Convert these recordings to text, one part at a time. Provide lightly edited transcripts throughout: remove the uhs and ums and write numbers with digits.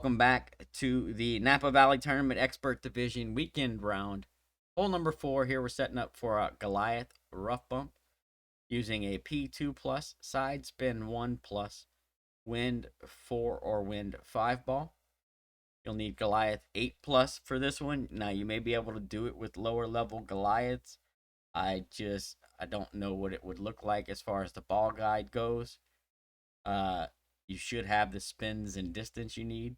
Welcome back to the Napa Valley Tournament Expert Division weekend round. Hole number 4 here, we're setting up for a Goliath rough bump using a P2 plus, side spin 1 plus, wind 4 or wind 5 ball. You'll need Goliath 8 plus for this one. Now you may be able to do it with lower level Goliaths. I don't know what it would look like as far as the ball guide goes. You should have the spins and distance you need.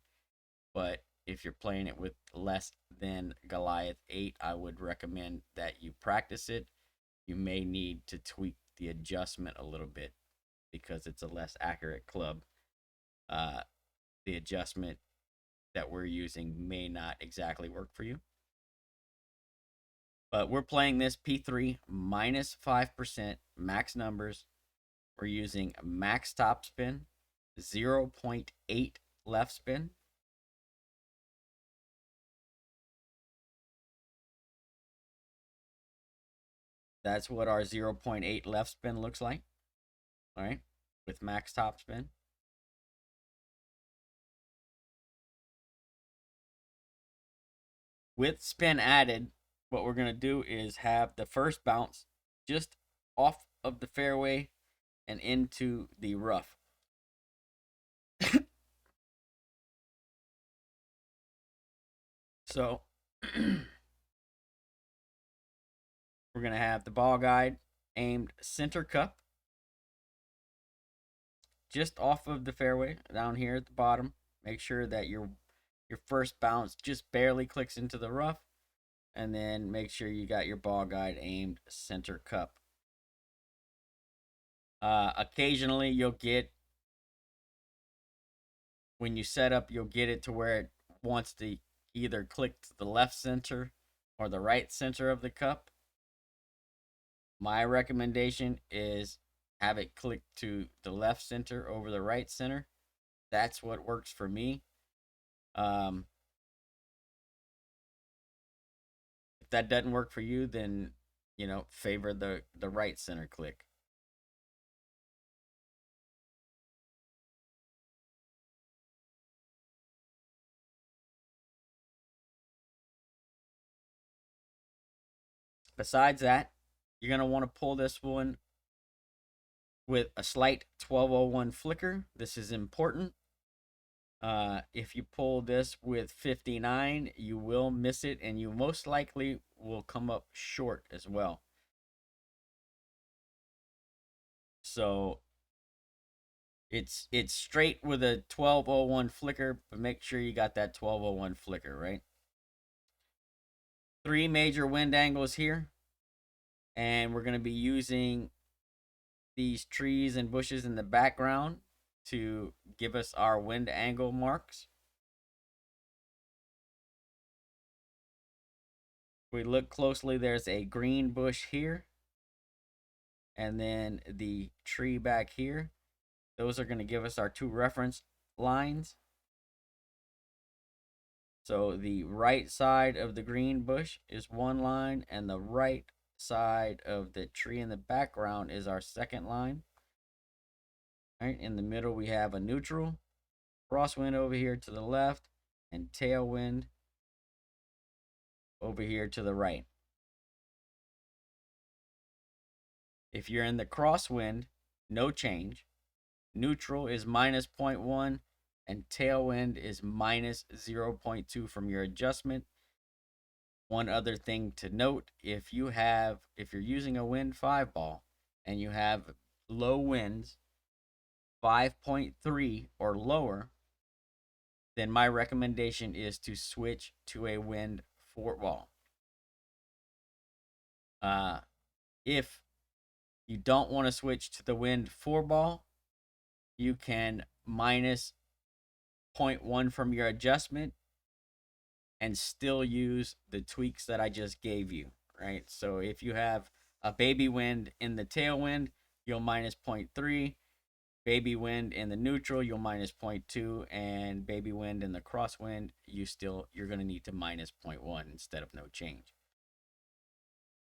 But if you're playing it with less than Goliath 8, I would recommend that you practice it. You may need to tweak the adjustment a little bit because it's a less accurate club. The adjustment that we're using may not exactly work for you. But we're playing this P3 minus 5% max numbers. We're using max top spin, 0.8 left spin. That's what our 0.8 left spin looks like. All right, with max top spin. With spin added, what we're going to do is have the first bounce just off of the fairway and into the rough. So we're going to have the ball guide aimed center cup just off of the fairway down here at the bottom. Make sure that your first bounce just barely clicks into the rough, and then make sure you got your ball guide aimed center cup. Occasionally you'll get, when you set up, you'll get it to where it wants to either click to the left center or the right center of the cup. My recommendation is have it click to the left center over the right center. That's what works for me. If that doesn't work for you, then favor the right center click. Besides that, you're going to want to pull this one with a slight 1201 flicker. This is important. If you pull this with 59, you will miss it, and you most likely will come up short as well. So it's straight with a 1201 flicker, but make sure you got that 1201 flicker, right? 3 major wind angles here, and we're going to be using these trees and bushes in the background to give us our wind angle marks. If we look closely, there's a green bush here, and then the tree back here. Those are going to give us our 2 reference lines. So the right side of the green bush is 1 line, and the right side of the tree in the background is our 2nd line. All right, in the middle we have a neutral, crosswind over here to the left, and tailwind over here to the right. If you're in the crosswind, no change. Neutral is minus 0.1, and tailwind is minus 0.2 from your adjustment. One other thing to note, if you're using a wind 5 ball and you have low winds 5.3 or lower, then my recommendation is to switch to a wind 4 ball. If you don't want to switch to the wind 4 ball, you can minus 0.1 from your adjustment and still use the tweaks that I just gave you, right? So if you have a baby wind in the tailwind, you'll minus 0.3. Baby wind in the neutral, you'll minus 0.2, and baby wind in the crosswind, you're going to need to minus 0.1 instead of no change.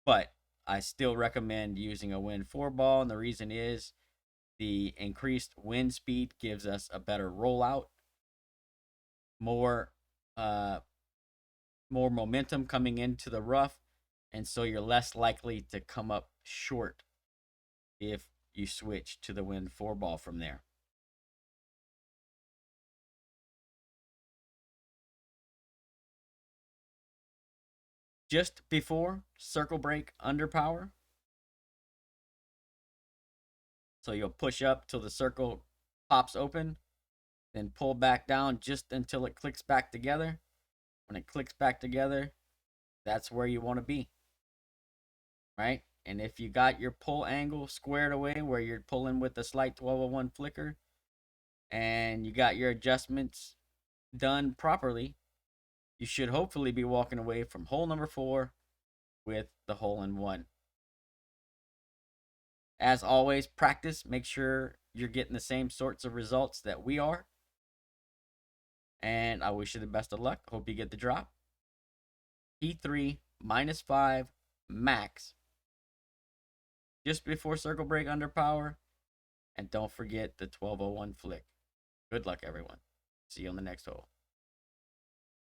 But I still recommend using a wind 4 ball, and the reason is the increased wind speed gives us a better rollout. more uh more momentum coming into the rough, and so you're less likely to come up short if you switch to the wind 4 ball from there. Just before circle break under power, so you'll push up till the circle pops open, then pull back down just until it clicks back together. When it clicks back together, that's where you want to be, right? And if you got your pull angle squared away where you're pulling with a slight 1201 flicker and you got your adjustments done properly, you should hopefully be walking away from hole number 4 with the hole in one. As always, practice. Make sure you're getting the same sorts of results that we are. And I wish you the best of luck. Hope you get the drop. P3 -5 max just before circle break under power. And don't forget the 1201 flick. Good luck, everyone. See you on the next hole.